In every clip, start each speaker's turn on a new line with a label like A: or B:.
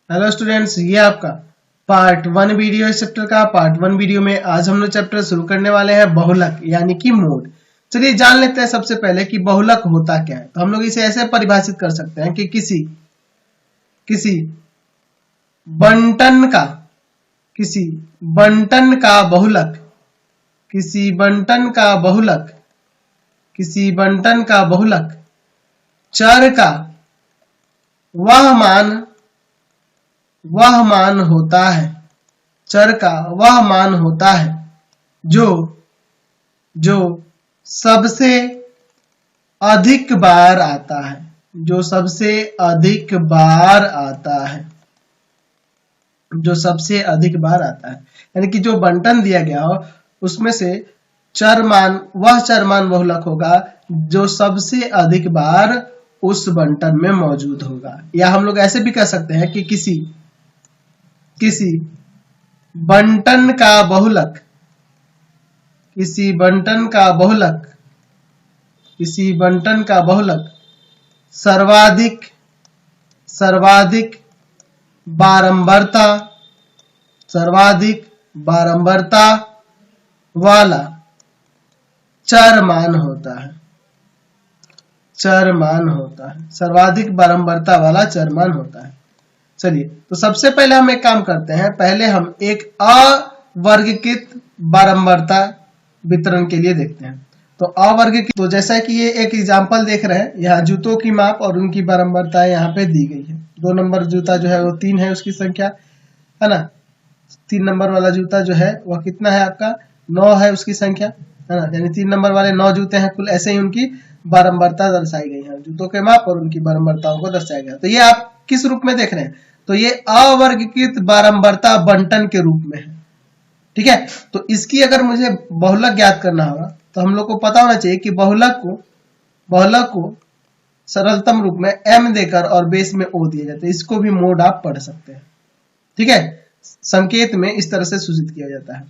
A: Hello students, ये आपका part 1 video इस चैप्टर का। पार्ट 1 वीडियो में आज हम लोग चैप्टर शुरू करने वाले हैं बहुलक यानी कि मोड। चलिए जान लेते हैं सबसे पहले कि बहुलक होता क्या है। तो हम लोग इसे ऐसे परिभाषित कर सकते हैं कि किसी बंटन का किसी बंटन का बहुलक किसी बंटन का बहुलक किसी बंटन का बहुलक चर का वह मान होता है, चर का वह मान होता है जो सबसे अधिक बार आता है, जो सबसे अधिक बार आता है, जो सबसे अधिक बार आता है। यानी कि जो बंटन दिया गया हो उसमें से वह चर मान बहुलक होगा जो सबसे अधिक बार उस बंटन में मौजूद होगा। या हम लोग ऐसे भी कह सकते हैं कि किसी बंटन का बहुलक किसी बंटन का बहुलक सर्वाधिक बारंबारता वाला चर मान होता है, सर्वाधिक बारंबारता वाला चर मान होता है। चलिए तो सबसे पहले हम एक काम करते हैं, पहले हम एक अवर्गीकृत बारंबारता वितरण के लिए देखते हैं। तो अवर्गीकृत, तो जैसा कि ये एक एग्जांपल देख रहे हैं, यहाँ जूतों की माप और उनकी बारंबारता यहाँ पे दी गई है। 2 नंबर जूता जो है वो 3 है, उसकी संख्या है ना। 3 नंबर वाला जूता जो है वह कितना है आपका 9 है, उसकी संख्या है ना। यानी 3 नंबर वाले 9 जूते हैं कुल। ऐसे ही उनकी बारंबारता दर्शाई गई है, जूतों के माप और उनकी बारंबारताओं को दर्शाया गया। तो ये आप किस रूप में देख रहे हैं? तो ये अवर्गीकृत बारंबारता बंटन के रूप में है, ठीक है। तो इसकी अगर मुझे बहुलक ज्ञात करना होगा तो हम लोग को पता होना चाहिए कि बहुलक को सरलतम रूप में m देकर और बेस में o दिया जाता है। इसको भी मोड आप पढ़ सकते हैं, ठीक है। संकेत में इस तरह से सूचित किया जाता है।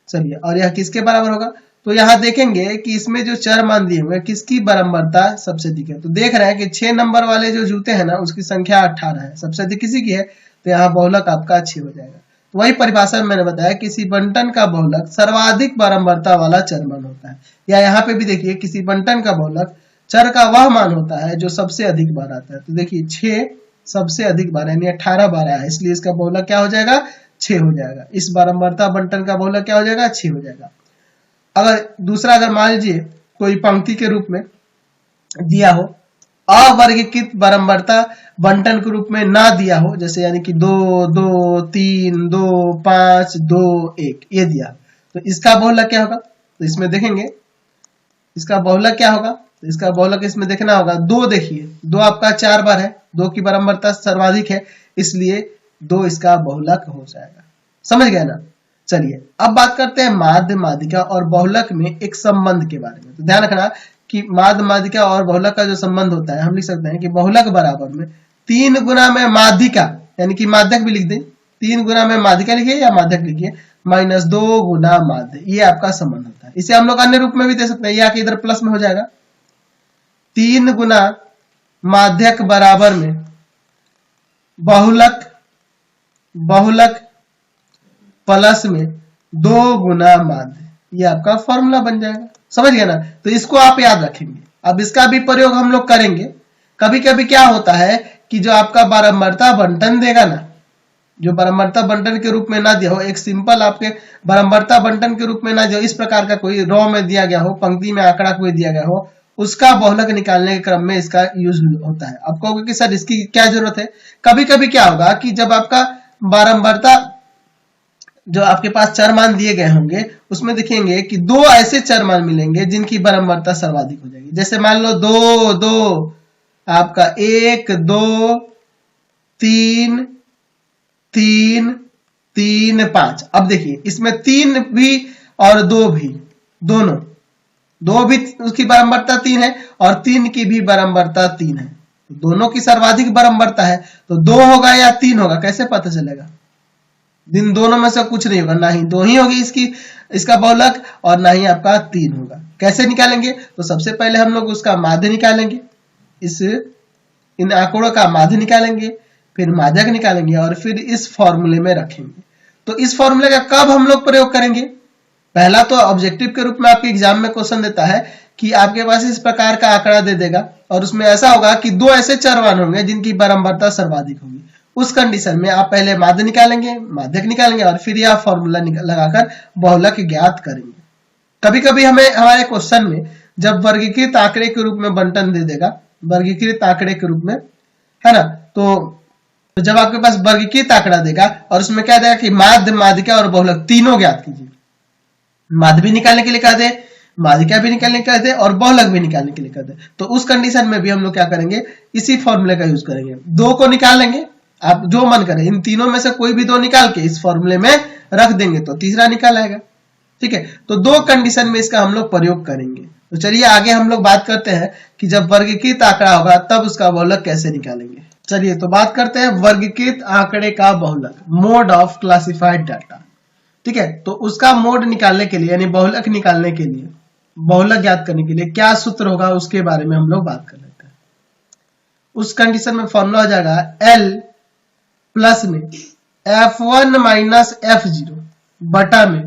A: चलिए, और यह किसके बराबर होगा? तो यहाँ देखेंगे कि इसमें जो चर मान दिए हुए किसकी बारंबारता सबसे अधिक है। तो देख रहे हैं कि 6 नंबर वाले जो जूते हैं ना उसकी संख्या 18 है, सबसे अधिक किसी की है, तो यहाँ बहुलक आपका 6 हो जाएगा। तो वही परिभाषा में मैंने बताया, किसी बंटन का बहुलक सर्वाधिक बारंबारता वाला चर मान होता है। या यहाँ पे भी देखिए, किसी बंटन का बहुलक चर का वह मान होता है जो सबसे अधिक बार आता है। तो देखिए 6 सबसे अधिक बार यानी 18 बार आया है, इसलिए इसका बहुलक क्या हो जाएगा 6 हो जाएगा। इस बारंबारता बंटन का बहुलक क्या हो जाएगा 6 हो जाएगा। अगर मान लीजिए कोई पंक्ति के रूप में दिया हो, अवर्गीकृत बारंबारता बंटन के रूप में ना दिया हो, जैसे यानी कि 2 2 3 2 5 2 1 ये दिया, तो इसका बहुलक क्या होगा? तो इसमें देखेंगे इसका बहुलक क्या होगा। तो इसका बहुलक इसमें देखना होगा 2। देखिए 2 आपका 4 बार है, 2 की बारंबारता सर्वाधिक है, इसलिए 2 इसका बहुलक हो जाएगा। समझ गए ना। चलिए अब बात करते हैं माध्य माध्यिका और बहुलक में एक संबंध के बारे में। तो ध्यान रखना कि माध्य माध्यिका और बहुलक का जो संबंध होता है, हम लिख सकते हैं कि बहुलक बराबर में 3 गुना में माध्यिका, यानी कि माध्यक भी लिख दें, 3 गुना में माध्यिका लिखिए या माध्यक लिखिए, -2 गुना माध्य, ये आपका संबंध होता है। इसे हम लोग अन्य रूप में भी दे सकते हैं, या कि इधर प्लस में हो जाएगा, 3 गुना माध्यक बराबर में बहुलक प्लस में 2 गुना माध्य, ये आपका फॉर्मूला बन जाएगा। समझ गया ना। तो इसको आप याद रखेंगे। अब इसका भी प्रयोग हम लोग करेंगे। कभी कभी क्या होता है कि जो आपका बारंबारता बंटन देगा ना, जो बारंबारता बंटन के रूप में ना दिया हो, एक सिंपल आपके बारंबारता बंटन के रूप में ना दिया हो, इस प्रकार का कोई रॉ में दिया गया हो, पंक्ति में आंकड़ा कोई दिया गया हो, उसका बहुलक निकालने के क्रम में इसका यूज होता है। आप कहोगे कि सर इसकी क्या जरूरत है? कभी कभी क्या होगा कि जब आपका बारंबारता जो आपके पास चर मान दिए गए होंगे उसमें देखेंगे कि 2 ऐसे चर मान मिलेंगे जिनकी बारंबारता सर्वाधिक हो जाएगी। जैसे मान लो 2 2 आपका 1 2 3 3 3 5। अब देखिए इसमें 3 भी और 2 भी, दोनों 2 भी उसकी बारंबारता 3 है और 3 की भी बारंबारता 3 है, दोनों की सर्वाधिक बारंबारता है। तो 2 होगा या 3 होगा, कैसे पता चलेगा? दिन दोनों में से कुछ नहीं होगा, ना ही 2 ही होगी इसका बहुलक और ना ही आपका 3 होगा। कैसे निकालेंगे? तो सबसे पहले हम लोग उसका माध्य निकालेंगे, इन आंकड़ों का माध्य निकालेंगे। फिर माध्यक निकालेंगे और फिर इस फॉर्मूले में रखेंगे। तो इस फॉर्मूले का कब हम लोग प्रयोग करेंगे? पहला तो ऑब्जेक्टिव के रूप में आपके एग्जाम में क्वेश्चन देता है कि आपके पास इस प्रकार का आंकड़ा दे देगा और उसमें ऐसा होगा कि दो ऐसे चरवान होंगे जिनकी बारंबारता सर्वाधिक होगी। उस कंडीशन में आप पहले माध्य निकालेंगे, माध्यक निकालेंगे और फिर यह फॉर्मूला लगाकर बहुलक ज्ञात करेंगे। कभी कभी हमें हमारे क्वेश्चन में जब वर्गीकृत आंकड़े के रूप में बंटन दे देगा, वर्गीकृत आंकड़े के रूप में, है ना, तो जब आपके पास वर्गीकृत आंकड़ा देगा और उसमें क्या देगा कि माध्य, माध्यिका और बहुलक तीनों ज्ञात कीजिए। माध्य भी निकालने के लिए कह दे, माध्यिका भी निकालने के लिए कह दे और बहुलक भी निकालने के लिए कह दे, तो उस कंडीशन में भी हम लोग क्या करेंगे, इसी फॉर्मूले का यूज करेंगे। दो को निकाल लेंगे, आप जो मन करें इन तीनों में से कोई भी दो निकाल के इस फॉर्मूले में रख देंगे तो तीसरा निकाल आएगा। ठीक है, तो दो कंडीशन में इसका हम लोग प्रयोग करेंगे। तो चलिए आगे हम लोग बात करते हैं कि जब वर्गीकृत आंकड़ा होगा तब उसका बहुलक कैसे निकालेंगे। चलिए तो बात करते हैं वर्गीकृत आंकड़े का बहुलक, मोड ऑफ क्लासिफाइड डाटा। ठीक है, तो उसका मोड निकालने के लिए यानी बहुलक निकालने के लिए, बहुलक ज्ञात करने के लिए क्या सूत्र होगा उसके बारे में हम लोग बात कर लेते हैं। उस कंडीशन में फॉर्मूला हो जाएगा L प्लस में F1 माइनस F0 बटा में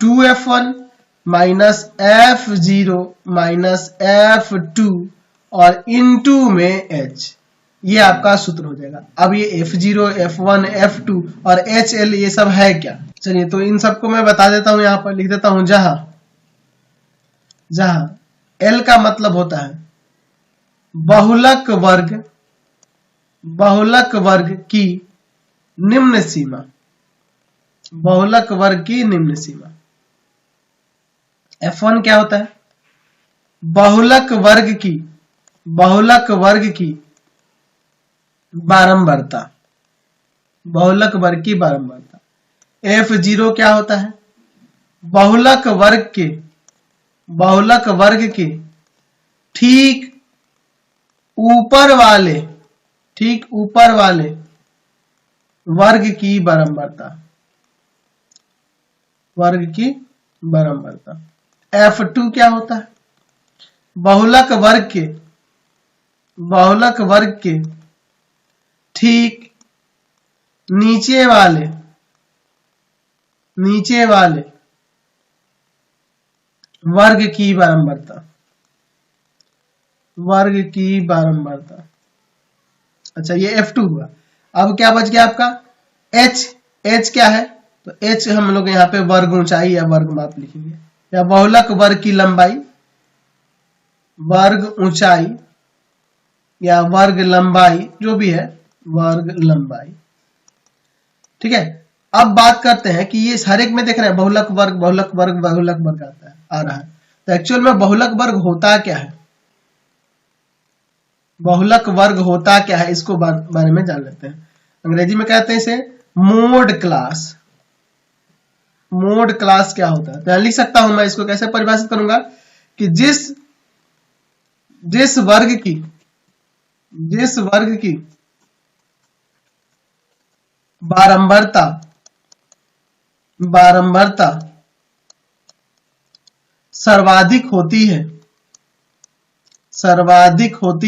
A: 2F1 minus F0 minus F2 और इनटू में H, ये आपका सूत्र हो जाएगा। अब ये F0, F1, F2 और HL ये सब है क्या? चलिए तो इन सबको मैं बता देता हूं, यहां पर लिख देता हूं। जहां L का मतलब होता है बहुलक वर्ग की निम्न सीमा, बहुलक वर्ग की निम्न सीमा। F1 क्या होता है? बहुलक वर्ग की बारंबारता, बहुलक वर्ग की बारंबारता। F0 क्या होता है? बहुलक वर्ग के ठीक ऊपर वाले वर्ग की बारंबारता, F2 क्या होता है? बहुलक वर्ग के ठीक नीचे वाले वर्ग की बारंबारता। अच्छा, ये F2 हुआ। अब क्या बच गया आपका? H क्या है? तो H हम लोग यहाँ पे वर्ग ऊंचाई या वर्ग माप लिखेंगे, या बहुलक वर्ग की लंबाई, वर्ग ऊंचाई या वर्ग लंबाई, जो भी है वर्ग लंबाई। ठीक है, अब बात करते हैं कि ये हर एक में देख रहे हैं बहुलक वर्ग आता है, आ रहा है। तो एक्चुअल में बहुलक वर्ग होता क्या है? बहुलक वर्ग होता क्या है, इसको बारे में जान लेते हैं। अंग्रेजी में कहते हैं इसे मोड क्लास। मोड क्लास क्या होता है? तो यहां लिख सकता हूं मैं, इसको कैसे परिभाषित करूंगा कि जिस वर्ग की बारंबारता सर्वाधिक होती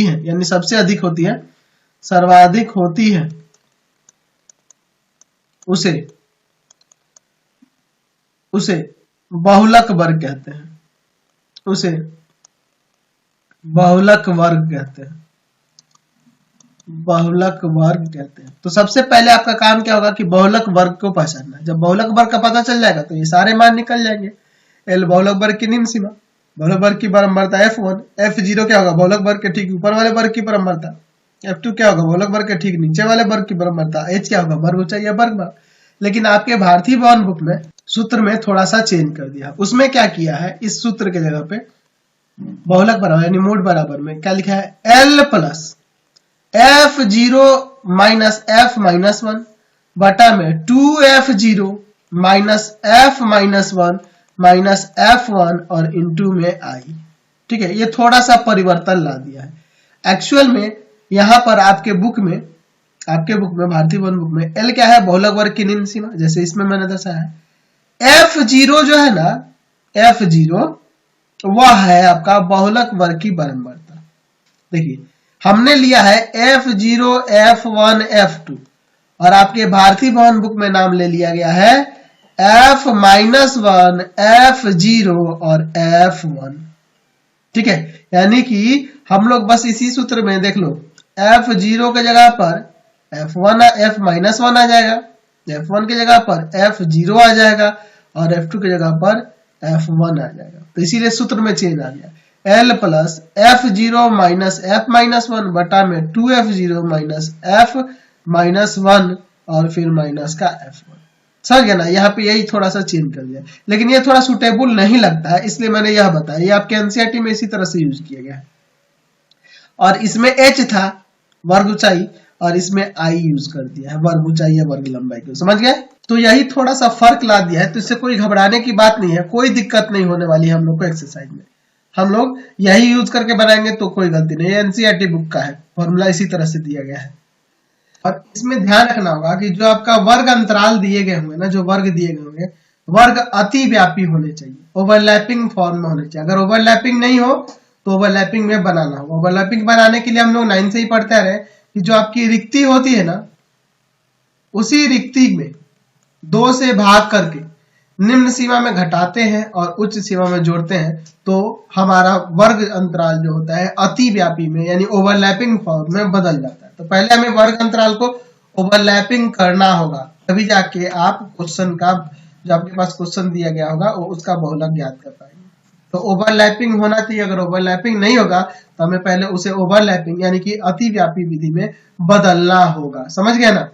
A: है यानी सबसे अधिक होती है, सर्वाधिक होती है, उसे बहुलक वर्ग कहते हैं। तो सबसे पहले आपका काम क्या होगा कि बहुलक वर्ग को पहचानना। जब बहुलक वर्ग का पता चल जाएगा तो ये सारे मान निकल जाएंगे। L बहुलक वर्ग की निम्न सीमा, बहुलक वर्ग की बारंबारता F1, F0 क्या होगा? बहुलक वर्ग के ठीक ऊपर वाले वर्ग की बारंबारता, F2 क्या होगा? बहुलक वर्ग के ठीक नीचे वाले वर्ग की बारंबारता, H क्या होगा? वर्ग ऊंचाई या वर्ग माप। लेकिन आपके भारतीय भवन बुक में सूत्र में थोड़ा सा चेंज कर दिया। उसमें क्या किया है, इस सूत्र के जगह पे बहुलक बराबर यानी मोड बराबर में क्या लिखा है? L plus F0 minus F minus 1 बटा में 2F0 minus F minus 1 minus F1 और इनटू में I। ठीक है, ये थोड़ा सा परिवर्तन ला दिया है। एक्चुअल में यहां पर आपके बुक में भारतीय भवन बुक में L क्या है? बहुलक वर्ग की निम्न सीमा, जैसे इसमें मैंने दर्शाया है। F0 जो है ना, F0 वह है आपका बहुलक वर्ग की बारंबारता। देखिए हमने लिया है F0, F1, F2 और आपके भारतीय भवन बुक में नाम ले लिया गया है F-1, F0 और F1। ठीक है, यानी कि हम लोग बस इसी सूत्र में देख लो, F0 के जगह पर F-1 आ जाएगा, F1 की जगह पर F0 आ जाएगा और F2 की जगह पर F1 आ जाएगा। तो इसीलिए सूत्र में चेंज आ गया, L plus F0 minus F-1 बटा में 2F0 माइनस F-1 और फिर माइनस का F1। समझ गया ना, यहाँ पे यही थोड़ा सा चेंज कर दिया, लेकिन ये थोड़ा सुटेबल नहीं लगता है इसलिए मैंने यह बताया। ये आपके एनसीईआरटी में इसी तरह से यूज किया गया है। और इसमें h था वर्ग ऊंचाई और इसमें I यूज कर दिया है वर्ग ऊंचाई या वर्ग लंबाई को। समझ गए? तो यही थोड़ा सा फर्क ला दिया है, तो इससे कोई घबराने की बात नहीं है, कोई दिक्कत नहीं होने वाली है हम लोग को एक्सरसाइज में। हम लोग यही यूज करके बनाएंगे तो कोई गलती नहीं। एनसीईआरटी बुक का है, फॉर्मूला इसी तरह से दिया गया है। और इसमें ध्यान रखना होगा कि जो आपका वर्ग अंतराल दिए गए होंगे ना, जो वर्ग दिए गए होंगे, वर्ग अतिव्यापी होने चाहिए, ओवरलैपिंग फॉर्म में होने चाहिए। अगर ओवरलैपिंग नहीं हो तो ओवरलैपिंग में बनाना होगा। ओवरलैपिंग बनाने के लिए हम लोग 9 से ही पढ़ते आ रहे हैं कि जो आपकी रिक्ति होती है ना, उसी रिक्ति में 2 से भाग करके निम्न सीमा में घटाते हैं और उच्च सीमा में जोड़ते हैं, तो हमारा वर्ग अंतराल जो होता है अतिव्यापी में यानी ओवरलैपिंग फॉर्म में बदल जाता है। तो पहले हमें वर्ग अंतराल को ओवरलैपिंग करना होगा, तभी जाके आप क्वेश्चन का, जो आपके पास क्वेश्चन दिया गया होगा उसका बहुलक ज्ञात कर पाएंगे। तो ओवरलैपिंग होना चाहिए। अगर ओवरलैपिंग नहीं होगा तो हमें पहले उसे ओवरलैपिंग यानी कि अतिव्यापी विधि में बदलना होगा। समझ गया ना?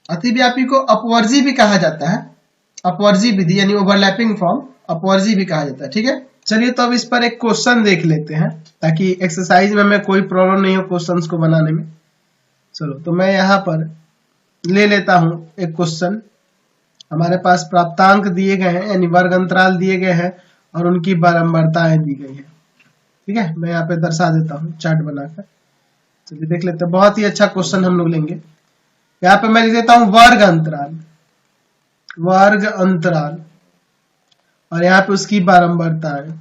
A: अतिव्यापी को अपवर्जी भी कहा जाता है, अपवर्जी विधि यानी ओवरलैपिंग फॉर्म अपवर्जी भी कहा जाता है। ठीक है, चलिए तो अब इस पर एक क्वेश्चन देख लेते हैं ताकि एक्सरसाइज में हमें कोई प्रॉब्लम नहीं हो क्वेश्चंस को बनाने में। चलो तो मैं यहाँ पर ले लेता हूं एक क्वेश्चन। हमारे पास प्राप्तांक दिए गए हैं यानी वर्ग अंतराल दिए गए हैं और उनकी बारंबारताएं दी गई है। ठीक है, मैं यहाँ पे दर्शा देता हूँ चार्ट बनाकर। चलिए देख लेते हैं, बहुत ही अच्छा क्वेश्चन हम लोग लेंगे। यहाँ पे मैं लिख देता हूं वर्ग अंतराल, वर्ग अंतराल और यहाँ पे उसकी बारंबारता है।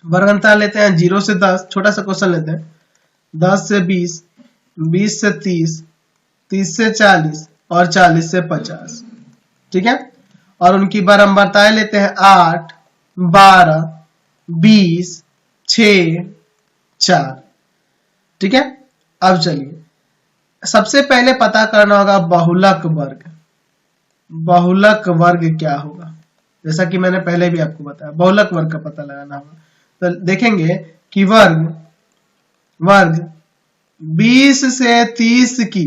A: वर्ग अंतराल लेते हैं 0 से 10, छोटा सा क्वेश्चन लेते हैं, 10 से 20, 20 से 30, 30 से 40 और 40 से 50। ठीक है, और उनकी बारंबारताएं लेते हैं 8, 12, 20, 6, 4। ठीक है, अब चलिए सबसे पहले पता करना होगा बहुलक वर्ग। बहुलक वर्ग क्या होगा, जैसा कि मैंने पहले भी आपको बताया, बहुलक वर्ग का पता लगाना होगा। तो देखेंगे कि वर्ग 20 से 30 की,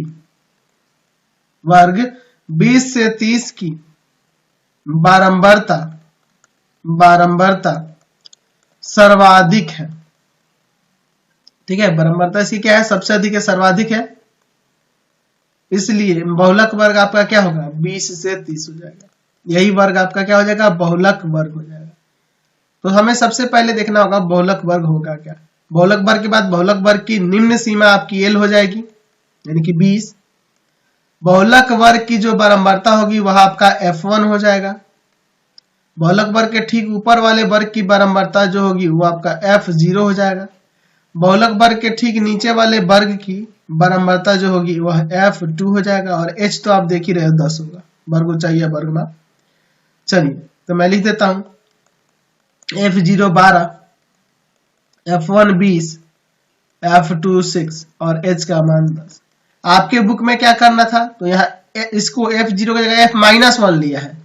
A: वर्ग 20 से 30 की बारंबारता सर्वाधिक है। ठीक है, बारंबारता इसकी क्या है, सबसे अधिक है, सर्वाधिक है, इसलिए बहुलक वर्ग आपका क्या होगा 20 से 30 हो जाएगा। यही वर्ग आपका क्या हो जाएगा, बहुलक वर्ग हो जाएगा। तो हमें सबसे पहले देखना होगा बहुलक वर्ग होगा क्या। बहुलक वर्ग के बाद बहुलक वर्ग की निम्न सीमा आपकी L हो जाएगी यानी कि 20। बहुलक वर्ग की जो बारंबारता होगी वह आपका F1 हो जाएगा। बहुलक वर्ग के ठीक ऊपर वाले वर्ग की बारंबारता जो होगी वो आपका F0 हो जाएगा। बहुलक वर्ग के ठीक नीचे वाले वर्ग की बारंबारता जो होगी वह F2 हो जाएगा और H तो आप देख ही रहे हो 10 होगा, वर्ग ऊंचाई या वर्ग माप। चलिए तो मैं लिख देता हूं F0 12, F1 20, F2 6 और H का मान 10। आपके बुक में क्या करना था, तो यहाँ इसको F0 की जगह F-1 लिया है,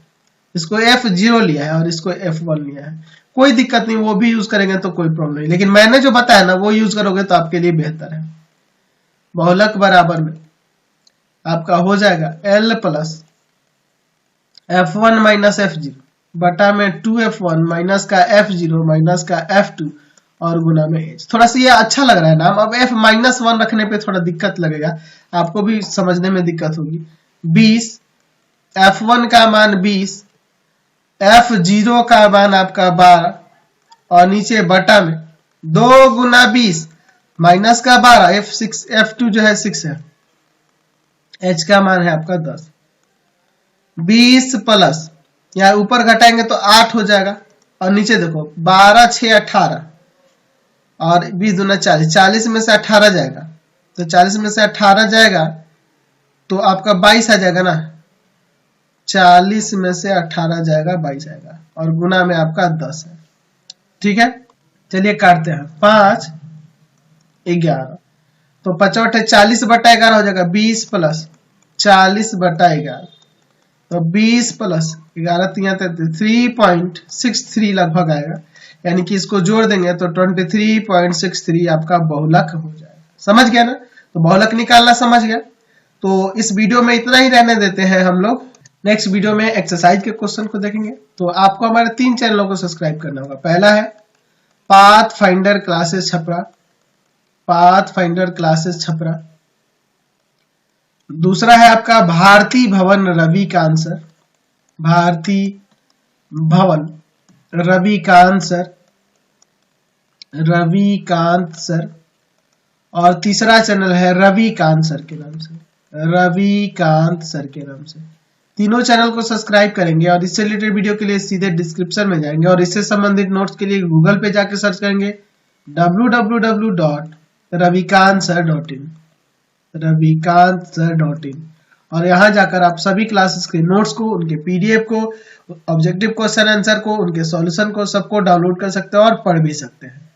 A: इसको F0 लिया है और इसको F1 लिया है। कोई दिक्कत नहीं, वो भी यूज करेंगे तो कोई प्रॉब्लम नहीं, लेकिन मैंने जो बताया ना वो यूज करोगे तो आपके लिए बेहतर है। बहुलक बराबर में आपका हो जाएगा L plus F1 minus F0 बटा में 2F1 माइनस का F0 माइनस का F2 और गुना में H। थोड़ा सा ये अच्छा लग रहा है नाम, अब F-1 रखने पे थोड़ा दिक्कत लगेगा, आपको भी समझने में दिक्कत होगी। 20, F1 का मान 20, F0 का मान आपका 12 और नीचे बटा में 2 गुना 20 माइनस का 12, F2 जो है 6 है, H का मान है आपका 10। 20 प्लस यहाँ ऊपर घटाएंगे तो 8 हो जाएगा और नीचे देखो 12 6 18 और 20 दूना 40, 40 में से 18 जाएगा, तो 40 में से 18 जाएगा तो आपका 22 आ जाएगा ना, 40 में से 18 जाएगा 22 आएगा, और गुना में आपका 10 है। ठीक है, चलिए काटते हैं। 5 11, तो 55 40/11 हो जाएगा, 20 प्लस 40/11, तो 20 प्लस 11 3.63 लगभग आएगा, यानी कि इसको जोड़ देंगे तो 23.63 आपका बहुलक हो जाएगा। समझ गया ना, तो बहुलक निकालना समझ गया। तो इस वीडियो में इतना ही रहने देते हैं हम लोग, नेक्स्ट वीडियो में एक्सरसाइज के क्वेश्चन को देखेंगे। तो आपको हमारे 3 चैनलों को सब्सक्राइब करना होगा। पहला है pathfinder classes Chhapra, pathfinder classes Chhapra. दूसरा है आपका भारती भवन रविकांत सर, भारती भवन रविकांत सर, रविकांत सर। और तीसरा चैनल है रविकांत सर के नाम से, रविकांत सर के नाम से। तीनों चैनल को सब्सक्राइब करेंगे और इससे रिलेटेड वीडियो के लिए सीधे डिस्क्रिप्शन में जाएंगे और इससे संबंधित नोट्स के लिए गूगल पे जाकर सर्च करेंगे www.ravikantsir.in, ravikantsir.in, और यहाँ जाकर आप सभी क्लासेस के नोट्स को, उनके पीडीएफ को, ऑब्जेक्टिव क्वेश्चन आंसर को, उनके सॉल्यूशन को, सबको डाउनलोड कर सकते हैं और पढ़ भी सकते हैं।